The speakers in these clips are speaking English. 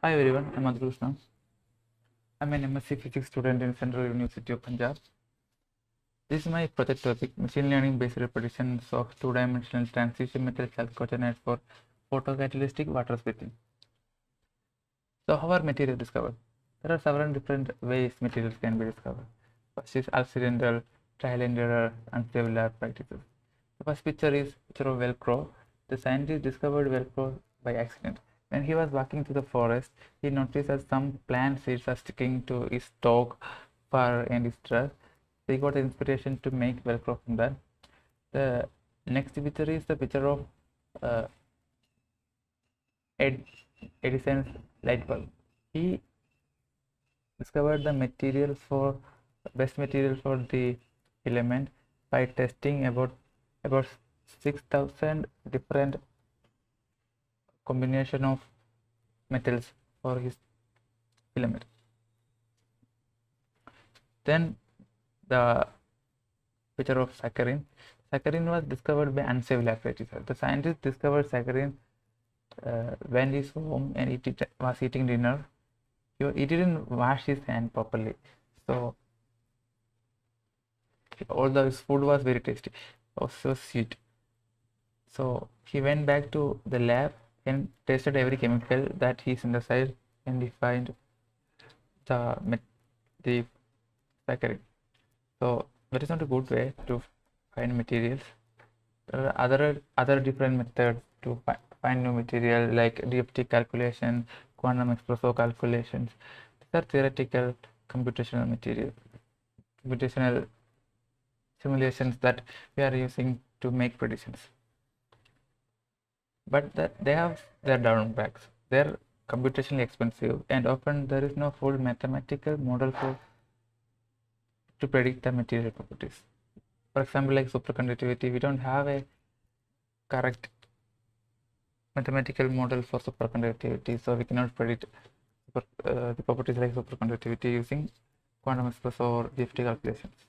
Hi everyone, I'm Madhu Krishna. I'm an MSc Physics student in Central University of Punjab. This is my project topic, machine learning based representations of two-dimensional transition metal chalcogenide for photocatalytic water splitting. So how are materials discovered? There are several different ways materials can be discovered. First is accidental, trial and error, unstable lab practices. The first picture is picture of Velcro. The scientist discovered Velcro by accident. When he was walking through the forest, he noticed that some plant seeds are sticking to his dog fur and his dress. So he got the inspiration to make Velcro from that. The next picture is the picture of uh, Edison's light bulb. He discovered the material for best material for the filament by testing about 6,000 different combination of metals for his filament. Then the picture of saccharin. Saccharin was discovered by unstable apparatus. The scientist discovered saccharin when he was home and he was eating dinner. He didn't wash his hand properly, so although his food was very tasty, also sweet. So he went back to the lab and tested every chemical that he synthesized and he found the saccharin. So that is not a good way to find materials. There are other different methods to find new material like DFT calculation, quantum espresso calculations. These are theoretical computational computational simulations that we are using to make predictions. But they have their drawbacks. They're computationally expensive, and often there is no full mathematical model to predict the material properties. For example, like superconductivity, we don't have a correct mathematical model for superconductivity, so we cannot predict the properties like superconductivity using quantum espresso or DFT calculations.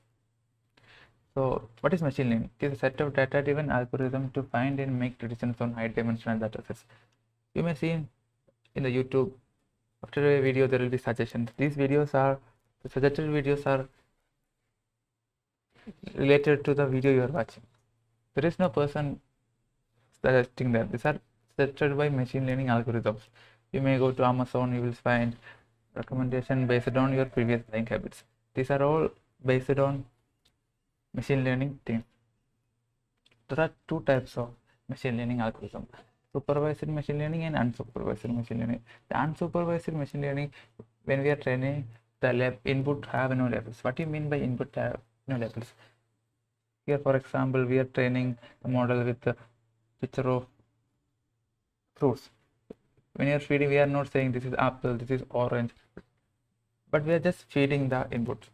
So what is machine learning? It is a set of data-driven algorithm to find and make predictions on high-dimensional datasets. You may see in the YouTube, after a video there will be suggestions. The suggested videos are related to the video you are watching. There is no person suggesting that. These are suggested by machine learning algorithms. You may go to Amazon, you will find recommendation based on your previous buying habits. These are all based on machine learning things. There are two types of machine learning algorithm: supervised machine learning and unsupervised machine learning. The unsupervised machine learning, when we are training, the input have no labels. What do you mean by input have no labels? Here, for example, we are training a model with the picture of fruits. When you are feeding, we are not saying this is apple, this is orange, but we are just feeding the input.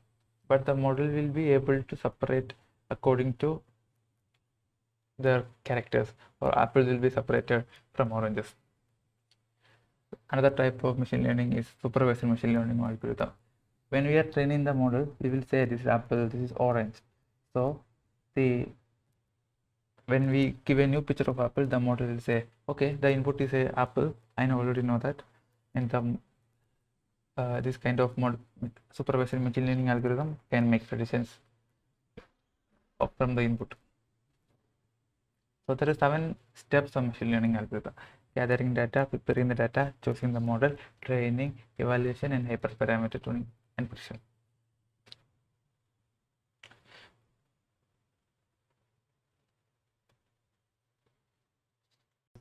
But the model will be able to separate according to their characters, or apples will be separated from oranges. Another type of machine learning is supervised machine learning algorithm. When we are training the model, we will say this is apple, this is orange. So when we give a new picture of apple, the model will say, okay, the input is a apple, I already know that, and this kind of supervised machine learning algorithm can make predictions from the input. So there are 7 steps of machine learning algorithm: gathering data, preparing the data, choosing the model, training, evaluation, and hyperparameter tuning and precision.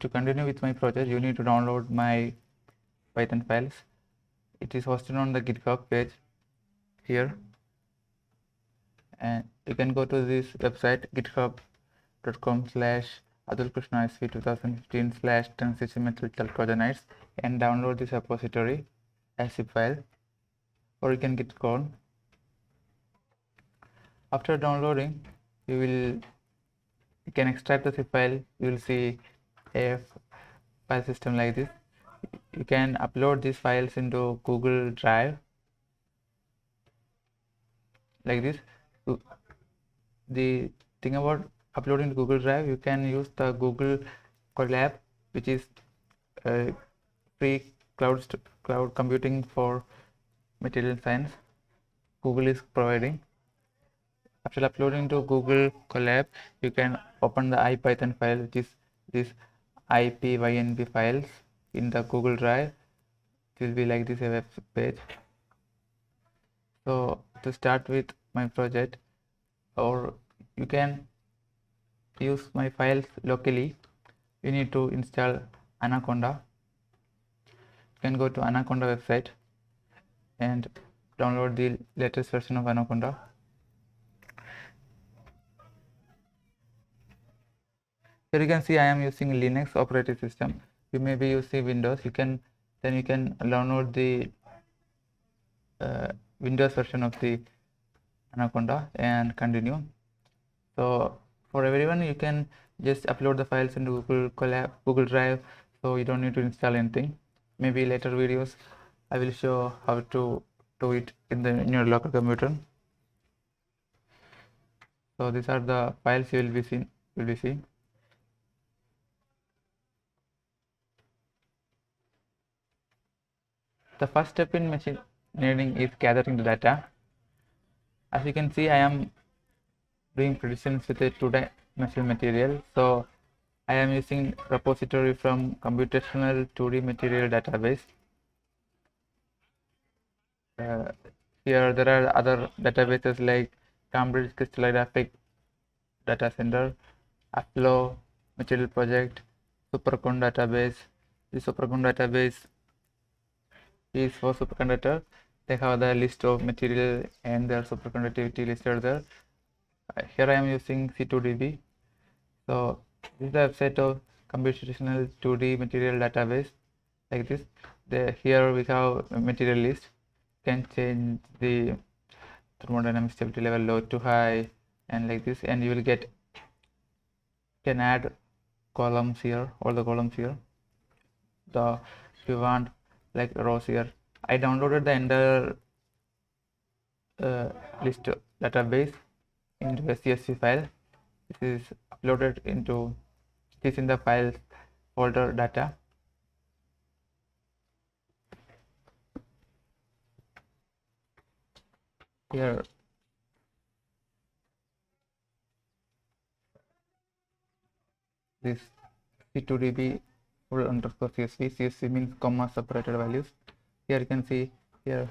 To continue with my project, you need to download my Python files. It is hosted on the GitHub page here, and you can go to this website github.com/adulkrishna2015/transition metal and download this repository as zip file, or you can git clone. After downloading, you can extract the zip file. You will see a file system like this. You can upload these files into Google Drive like this. The thing about uploading to Google Drive, you can use the Google Colab, which is a free cloud computing for material science Google is providing. After uploading to Google Colab, you can open the IPython file, which is this IPYNB files in the Google Drive. It will be like this, a web page. So to start with my project, or you can use my files locally, you need to install Anaconda. You can go to Anaconda website and download the latest version of Anaconda. Here you can see I am using Linux operating system. You may be using Windows. You can download the Windows version of the Anaconda and continue. So for everyone, you can just upload the files into Google Drive, so you don't need to install anything. Maybe later videos I will show how to do it in your local computer. So these are the files you will be seeing. The first step in machine learning is gathering the data. As you can see, I am doing predictions with a two-dimensional material. So I am using repository from computational 2D material database. Here there are other databases like Cambridge Crystallographic Data Center, Apollo Material Project, Supercon database. The Supercon database is for superconductor. They have the list of material and their superconductivity listed there. Here I am using C2DB. So this is the website of computational 2D material database, like this. Here we have a material list. You can change the thermodynamic stability level low to high, and like this, and you will get, can add columns here, all the columns here. If you want like rows here, I downloaded the entire list database into a CSV file. This is uploaded into this in the files folder data. Here this C2DB full underscore CSV. CSV means comma separated values. Here you can see here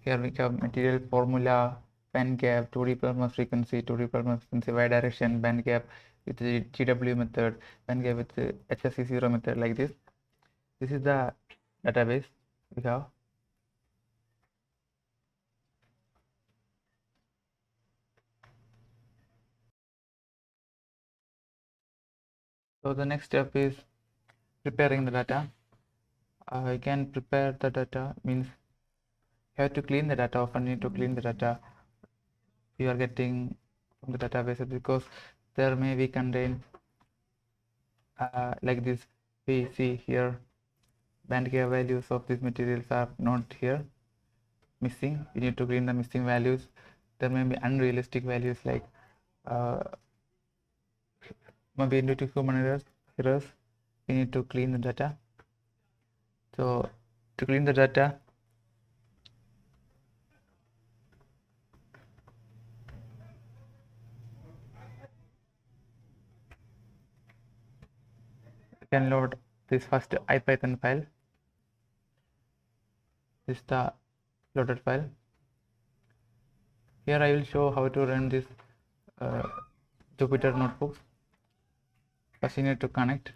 we have material formula, band gap, 2D Pelmer frequency, 2D Pelmer frequency, y direction, band gap with the GW method, band gap with the HSC0 method, like this. This is the database we have. So the next step is preparing the data. You can prepare the data, means you have to clean the data. Often you need to clean the data you are getting from the database, because there may be contain like this. We see here band gap values of these materials are not here, missing. You need to clean the missing values. There may be unrealistic values like maybe due to human errors. We need to clean the data. So to clean the data, you can load this first IPython file. This is the loaded file. Here I will show how to run this Jupyter notebooks. First you need to connect.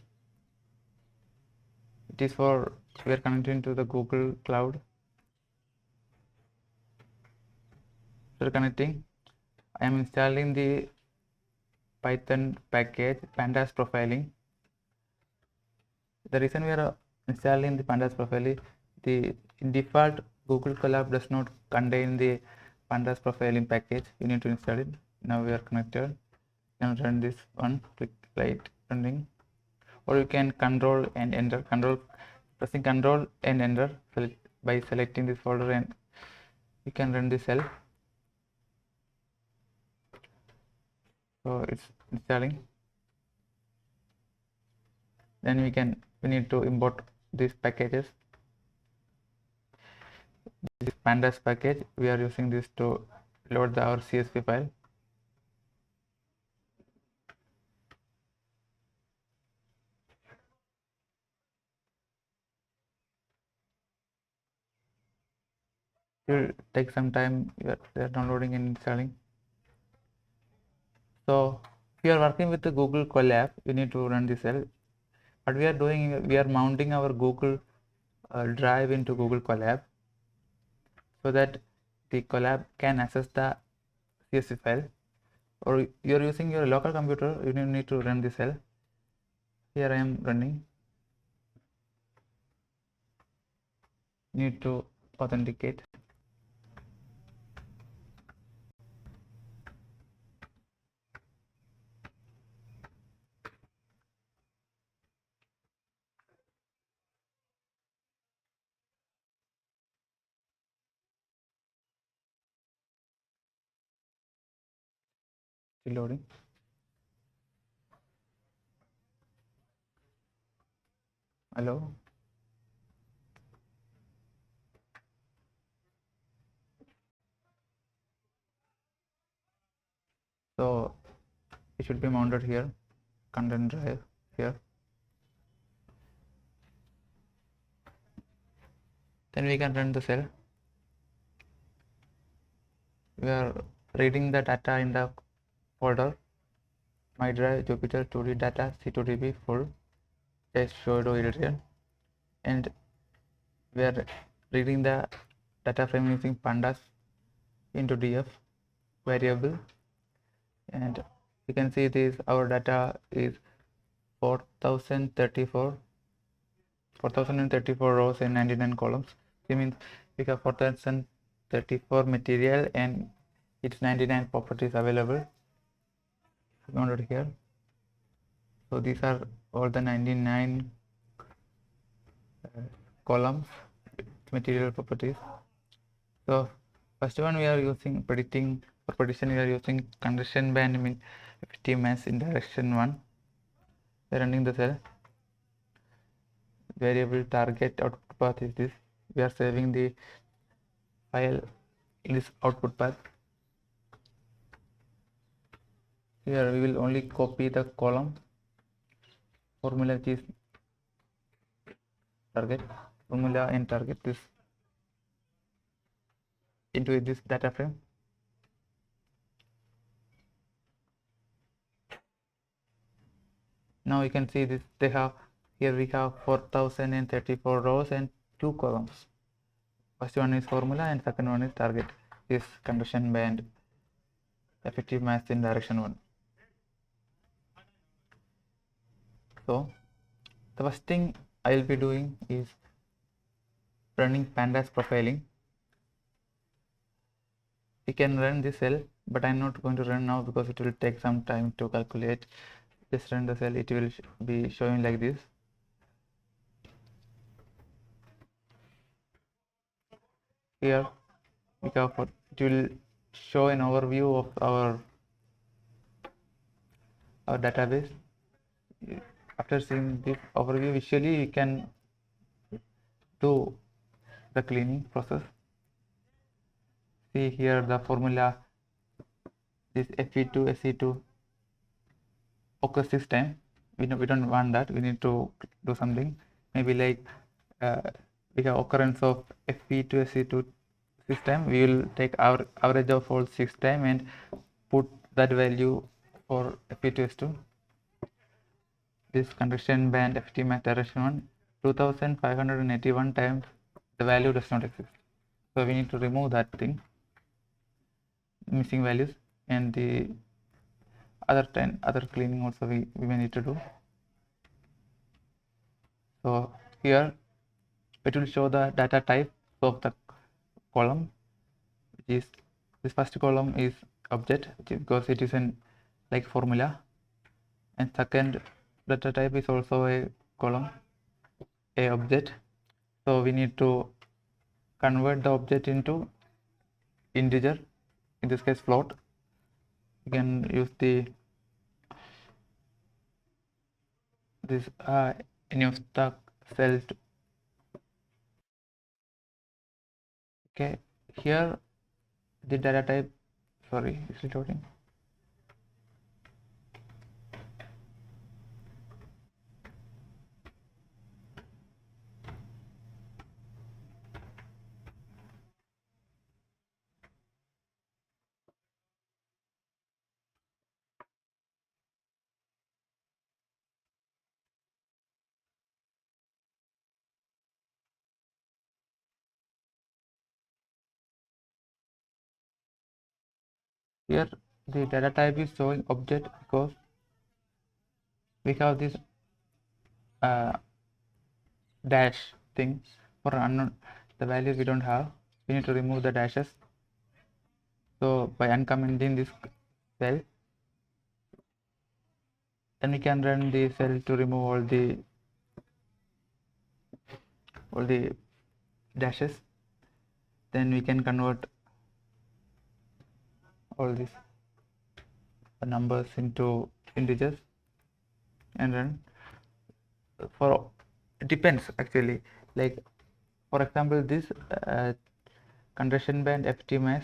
It is for, we are connecting to the Google Cloud. After connecting, I am installing the Python package pandas profiling. The reason we are installing the pandas profiling, in default Google Colab does not contain the pandas profiling package. You need to install it. Now we are connected. You can run this one, click right running, or you can control and enter. Pressing control and enter by selecting this folder, and you can run this cell. So it's installing. Then we need to import these packages. This is pandas package. We are using this to load our CSV file. It will take some time. They are downloading and installing. So if you are working with the Google Colab, you need to run this cell. What we are doing, we are mounting our Google Drive into Google Colab, so that the Colab can access the CSV file. Or you are using your local computer, you need to run this cell. Here I am running. Need to authenticate. Still loading. Hello. So it should be mounted here, content drive here. Then we can run the cell. We are reading the data in the folder my drive Jupyter 2D data C2DB full test pseudo Illusion, and we are reading the data frame using pandas into df variable, and you can see this our data is 4034 rows and 99 columns. It means we have 4034 material and its 99 properties available mounted here. So these are all the 99 columns material properties. So first one we are using predicting, for prediction we are using condition band mean FT mass in direction 1. We are running the cell. Variable target output path is this. We are saving the file in this output path. Here we will only copy the column formula, which is target formula, and target this into this data frame. Now you can see this, they have here we have 4034 rows and 2 columns. First one is formula and second one is target, is condition band effective mass in direction 1. So the first thing I will be doing is running pandas profiling. We can run this cell, but I'm not going to run now because it will take some time to calculate. Just run the cell, it will be showing like this. Here we have it will show an overview of our database. After seeing this overview visually, we can do the cleaning process. See here the formula, this Fe2 Se2 occurs this time. We don't want that. We need to do something, maybe like we have occurrence of Fe2 Se2 this time. We will take our average of all 6 time and put that value for Fe2 Se2. This condition band FT max direction 1, 2581 times the value does not exist. So we need to remove that thing, missing values, and the other cleaning also we may need to do. So here it will show the data type of the column, which is this first column is object, because it is an like formula, and second data type is also a column, a object. So we need to convert the object into integer, in this case float. You can use the this any of the cell okay, here the data type, sorry, is it loading? Here the data type is showing object because we have this uh, dash thing for unknown, the values we don't have, we need to remove the dashes. So by uncommenting this cell, then we can run the cell to remove all the dashes. Then we can convert all these numbers into integers and run. For it depends actually, like for example this conversion band ftmax,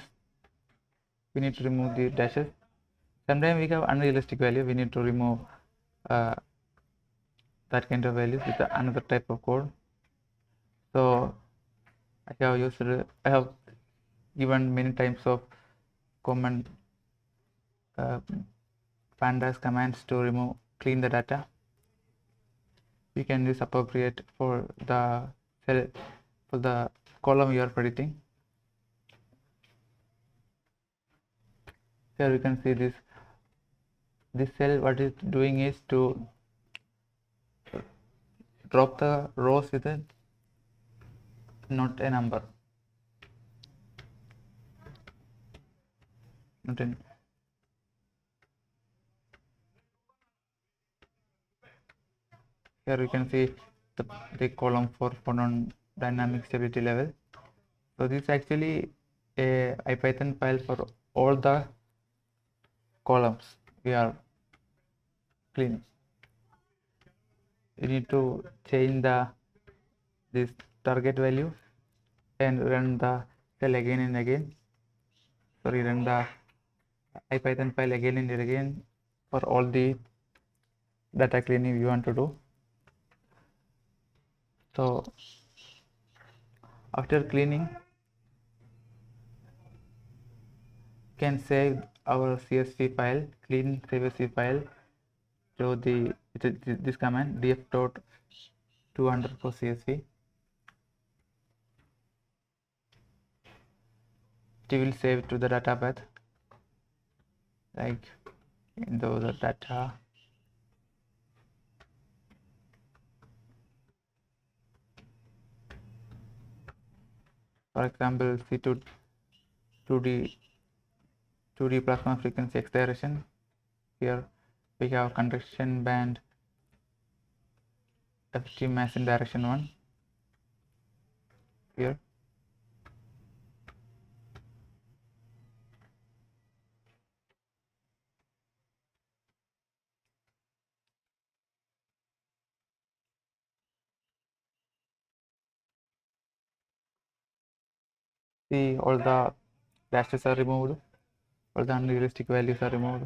we need to remove the dashes. Sometimes we have unrealistic value, we need to remove that kind of values with another type of code. So I have given many types of common pandas commands to clean the data. We can use appropriate for the cell, for the column you are predicting. Here you can see this cell, what it's doing is to drop the rows with a not a number, not an here you can see the column for phonon dynamic stability level. So this is actually a IPython file for all the columns we are cleaning. You need to change this target value and run the cell again and again. Sorry, run the IPython file again and again for all the data cleaning you want to do. So after cleaning, you can save our CSV file, clean CSV file to this command df.to_csv. It will save to the data path, like into the data. For example, C2 2D plasma frequency acceleration. Here we have conduction band ft mass in direction 1. Here see all the dashes are removed, all the unrealistic values are removed.